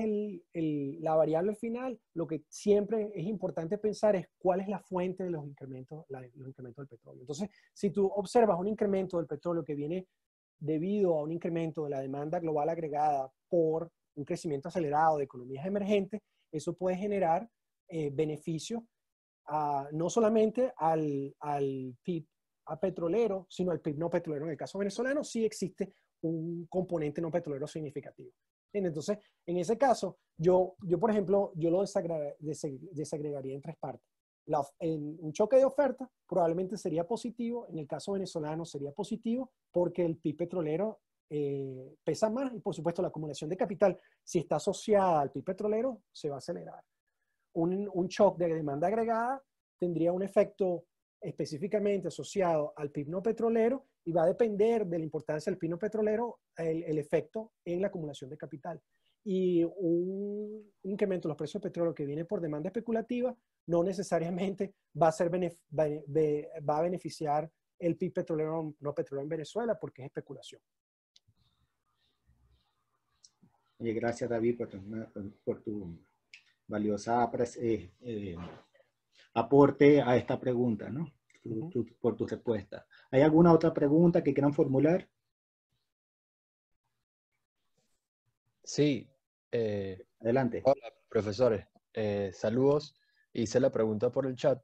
la variable final, lo que siempre es importante pensar es cuál es la fuente de los incrementos del petróleo. Entonces, si tú observas un incremento del petróleo que viene debido a un incremento de la demanda global agregada por un crecimiento acelerado de economías emergentes, eso puede generar beneficios no solamente al PIB petrolero, sino al PIB no petrolero. En el caso venezolano sí existe un componente no petrolero significativo. Entonces, en ese caso, yo por ejemplo, yo lo desagregaría en 3 partes. En un choque de oferta probablemente sería positivo, en el caso venezolano sería positivo porque el PIB petrolero pesa más y por supuesto la acumulación de capital, si está asociada al PIB petrolero, se va a acelerar. Un shock de demanda agregada tendría un efecto específicamente asociado al PIB no petrolero y va a depender de la importancia del PIB no petrolero el efecto en la acumulación de capital. y un incremento de los precios del petróleo que viene por demanda especulativa no necesariamente va a beneficiar el PIB petrolero no petrolero en Venezuela porque es especulación. Oye, gracias David por tu valiosa aporte a esta pregunta, ¿no? Por tu respuesta. ¿Hay alguna otra pregunta que quieran formular? Sí. Adelante. Hola, profesores. Saludos. Hice la pregunta por el chat.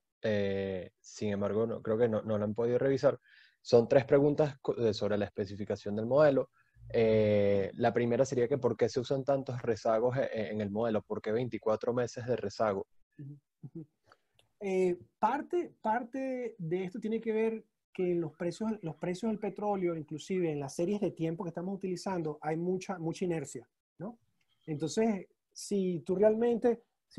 Sin embargo, creo que no la han podido revisar. Son 3 preguntas sobre la especificación del modelo. La primera sería que ¿por qué se usan tantos rezagos en el modelo? ¿Por qué 24 meses de rezago? Parte de esto tiene que ver que los precios del petróleo, inclusive en las series de tiempo que estamos utilizando, hay mucha inercia, ¿no? Entonces, si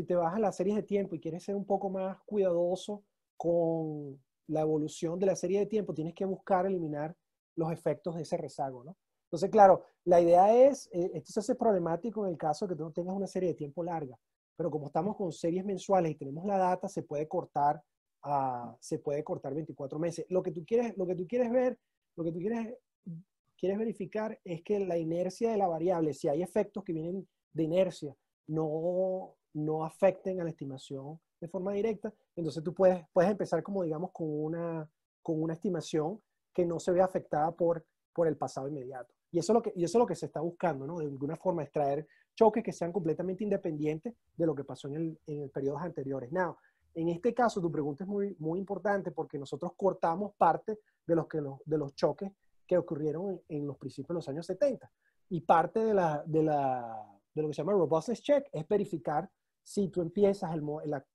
te vas a las series de tiempo y quieres ser un poco más cuidadoso con la evolución de la serie de tiempo, tienes que buscar eliminar los efectos de ese rezago, ¿no? Entonces, claro, la idea es, esto se hace problemático en el caso de que tú no tengas una serie de tiempo larga, pero como estamos con series mensuales y tenemos la data, se puede cortar 24 meses. Lo que tú quieres ver, quieres verificar es que la inercia de la variable, si hay efectos que vienen de inercia, no afecten a la estimación de forma directa, entonces tú puedes empezar como digamos con una estimación que no se ve afectada por el pasado inmediato. Y eso es lo que se está buscando, ¿no? De alguna forma extraer choques que sean completamente independientes de lo que pasó en periodos anteriores. Now, en este caso, tu pregunta es muy, muy importante porque nosotros cortamos parte de los choques que ocurrieron en los principios de los años 70. Y parte de lo que se llama Robustness Check es verificar si tú empiezas la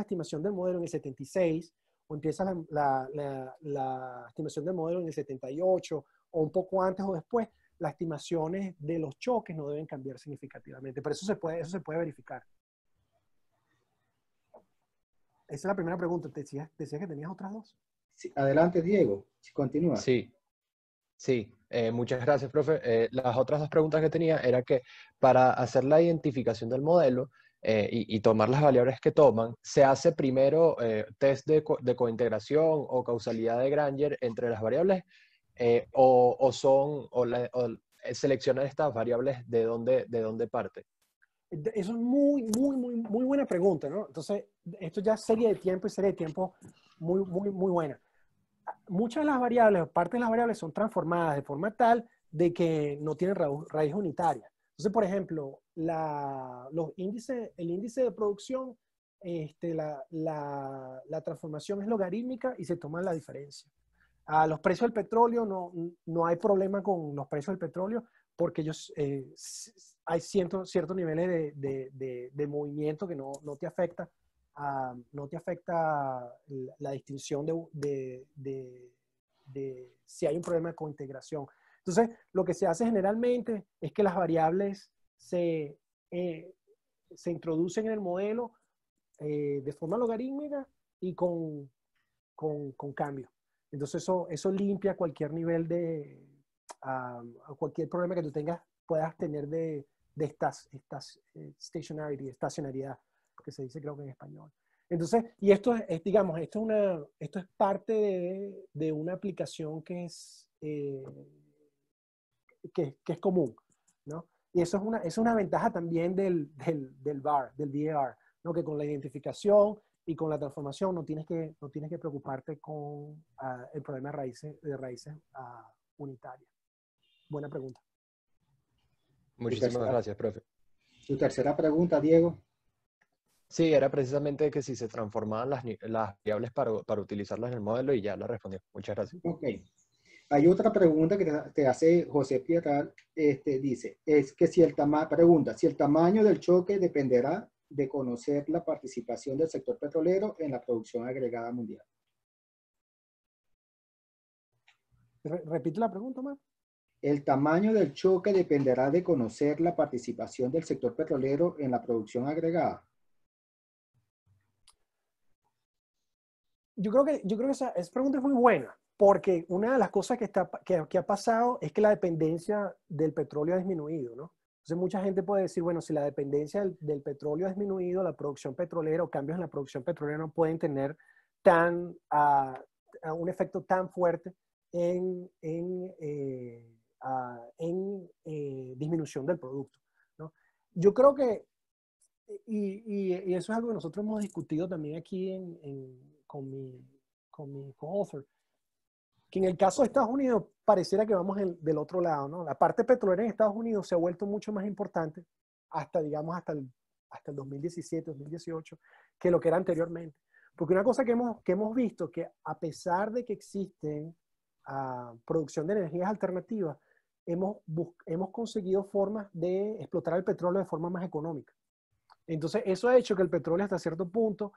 estimación del modelo en el 76 o empiezas la estimación del modelo en el 78 o un poco antes o después, las estimaciones de los choques no deben cambiar significativamente. Pero eso se puede verificar. Esa es la primera pregunta. ¿Te decías que tenías otras 2? Sí, adelante, Diego. Si continúa. Sí. Muchas gracias, profe. Las otras 2 preguntas que tenía era que para hacer la identificación del modelo y tomar las variables que toman, ¿se hace primero test de cointegración o causalidad de Granger entre las variables o seleccionan estas variables de dónde parte? Eso es muy, muy, muy, muy buena pregunta, ¿no? Entonces, esto ya es serie de tiempo muy, muy, muy buena. Muchas de las variables, parte de las variables son transformadas de forma tal de que no tienen raíz unitaria. Entonces, por ejemplo, el índice de producción, la transformación es logarítmica y se toma la diferencia. A los precios del petróleo no hay problema con los precios del petróleo porque hay ciertos niveles de movimiento que no te afecta. No te afecta la distinción de si hay un problema con integración. Entonces, lo que se hace generalmente es que las variables se introducen en el modelo de forma logarítmica y con cambio. Entonces, eso limpia cualquier nivel cualquier problema que tú puedas tener de estacionalidad, que se dice creo que en español. Entonces, y esto es digamos, esto es parte de una aplicación que es común, ¿no? Y eso es una ventaja también del VAR, del VAR, ¿no? Que con la identificación y con la transformación no tienes que preocuparte con el problema de raíces unitarias. Buena pregunta. Muchísimas gracias, profe. Tu tercera pregunta, Diego. Sí, era precisamente que si se transformaban las variables para utilizarlas en el modelo y ya la respondí. Muchas gracias. Ok. Hay otra pregunta que te hace José Pierral, dice, es que si el tamaño del choque dependerá de conocer la participación del sector petrolero en la producción agregada mundial. Repite la pregunta, Omar. El tamaño del choque dependerá de conocer la participación del sector petrolero en la producción agregada. Yo creo que esa pregunta es muy buena, porque una de las cosas que ha pasado es que la dependencia del petróleo ha disminuido, ¿no? Entonces mucha gente puede decir, bueno, si la dependencia del petróleo ha disminuido, la producción petrolera o cambios en la producción petrolera no pueden tener un efecto tan fuerte en disminución del producto, ¿no? Yo creo que, y eso es algo que nosotros hemos discutido también aquí con mi co-author, que en el caso de Estados Unidos pareciera que vamos del otro lado, ¿no? La parte petrolera en Estados Unidos se ha vuelto mucho más importante digamos, hasta el 2017, 2018, que lo que era anteriormente. Porque una cosa que hemos visto, que a pesar de que existen producción de energías alternativas, hemos conseguido formas de explotar el petróleo de forma más económica. Entonces, eso ha hecho que el petróleo hasta cierto punto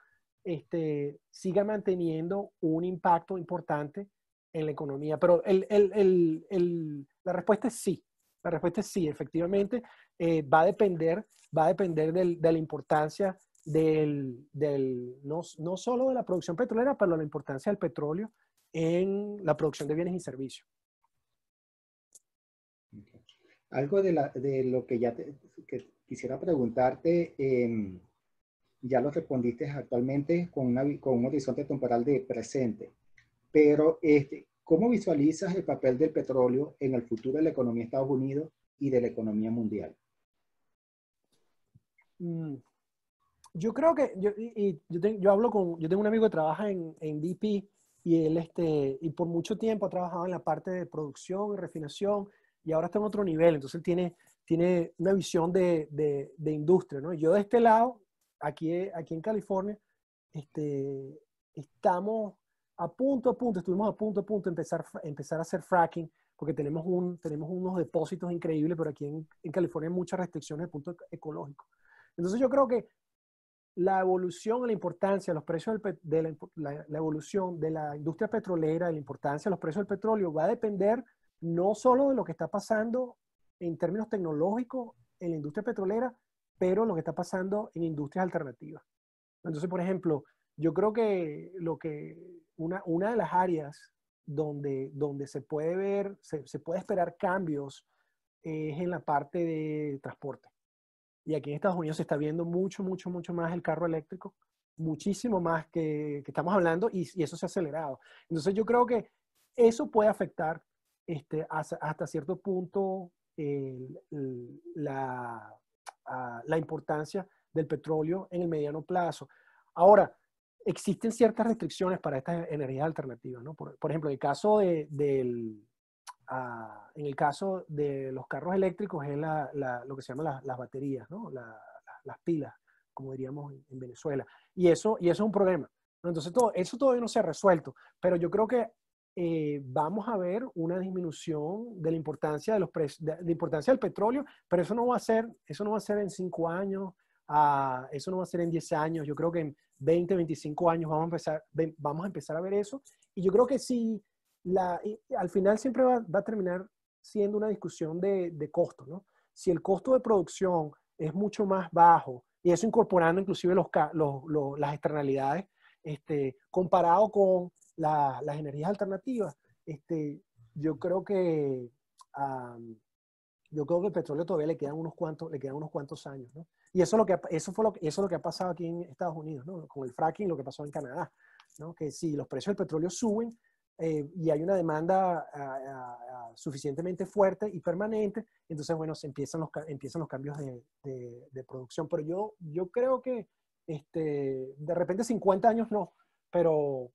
siga manteniendo un impacto importante en la economía. Pero la respuesta es sí. La respuesta es sí, efectivamente. Va a depender de la importancia no solo de la producción petrolera, pero la importancia del petróleo en la producción de bienes y servicios. Algo de lo que que quisiera preguntarte, ya lo respondiste actualmente con un horizonte temporal de presente, pero ¿cómo visualizas el papel del petróleo en el futuro de la economía de Estados Unidos y de la economía mundial? Yo creo que yo tengo un amigo que trabaja en BP y él y por mucho tiempo ha trabajado en la parte de producción y refinación y ahora está en otro nivel. Entonces él tiene una visión de industria, ¿no? Yo de este lado, aquí en California, estamos estuvimos a punto de empezar a hacer fracking porque tenemos unos depósitos increíbles, pero aquí en California hay muchas restricciones desde el punto ecológico. Entonces yo creo que la evolución, la importancia, los precios la evolución de la industria petrolera, la importancia de los precios del petróleo va a depender no solo de lo que está pasando en términos tecnológicos en la industria petrolera, pero lo que está pasando en industrias alternativas. Entonces, por ejemplo, yo creo que una de las áreas donde se puede ver, se puede esperar cambios es en la parte de transporte. Y aquí en Estados Unidos se está viendo mucho más el carro eléctrico, muchísimo más que estamos hablando, y eso se ha acelerado. Entonces yo creo que eso puede afectar hasta cierto punto la importancia del petróleo en el mediano plazo. Ahora, existen ciertas restricciones para estas energías alternativas, ¿no? Por ejemplo, en el caso de los carros eléctricos es lo que se llama las baterías, ¿no? Las pilas, como diríamos en Venezuela. Y eso es un problema, ¿no? Entonces, eso todavía no se ha resuelto, pero yo creo que vamos a ver una disminución de la importancia de importancia del petróleo, pero eso no va a ser en 5 años, eso no va a ser en 10 años. Yo creo que en 20, 25 años vamos a empezar a ver eso. Y yo creo que sí, al final siempre va a terminar siendo una discusión de costo, ¿no? Si el costo de producción es mucho más bajo, y eso incorporando inclusive las externalidades, comparado con las energías alternativas, yo creo que el petróleo todavía le quedan unos cuantos años, ¿no? Y eso es lo que ha pasado aquí en Estados Unidos, ¿no? Con el fracking, lo que pasó en Canadá, ¿no? Que si los precios del petróleo suben, y hay una demanda suficientemente fuerte y permanente, entonces, bueno, empiezan los cambios de producción. Pero yo creo que de repente 50 años no, pero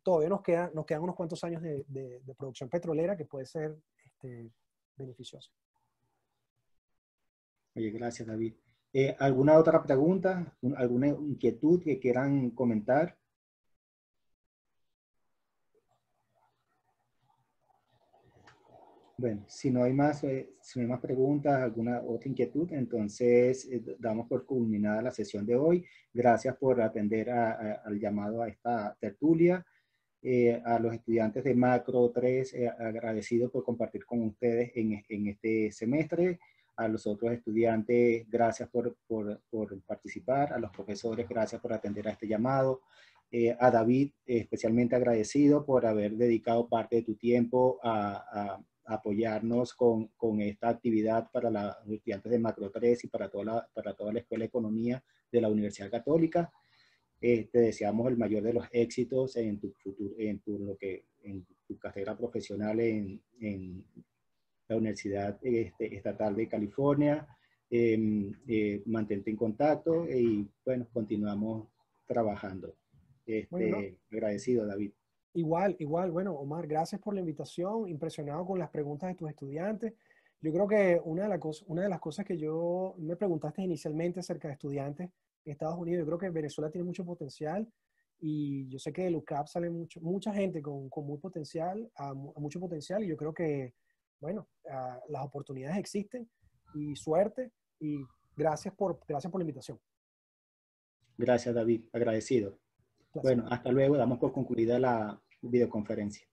todavía nos quedan unos cuantos años de producción petrolera que puede ser beneficiosa. Oye, gracias, David. ¿Alguna otra pregunta? ¿Alguna inquietud que quieran comentar? Bueno, si no hay más preguntas, alguna otra inquietud, entonces damos por culminada la sesión de hoy. Gracias por atender al llamado a esta tertulia. A los estudiantes de Macro 3, agradecido por compartir con ustedes en este semestre. A los otros estudiantes, gracias por participar. A los profesores, gracias por atender a este llamado. A David, especialmente agradecido por haber dedicado parte de tu tiempo a apoyarnos con esta actividad para los estudiantes de Macro 3 y para toda la Escuela de Economía de la Universidad Católica. Te deseamos el mayor de los éxitos en tu futuro, en tu carrera profesional en la Universidad Estatal de California. Mantente en contacto y bueno, continuamos trabajando. Bueno, no, Agradecido, David. igual, bueno, Omar, gracias por la invitación, impresionado con las preguntas de tus estudiantes. Yo creo que una de las cosas que yo me preguntaste inicialmente acerca de estudiantes en Estados Unidos, yo creo que Venezuela tiene mucho potencial y yo sé que de LUCAP sale mucha gente con muy potencial, a mucho potencial y yo creo que, bueno, las oportunidades existen y suerte y gracias por la invitación. Gracias, David. Agradecido. Placer. Bueno, hasta luego. Damos por concluida la videoconferencia.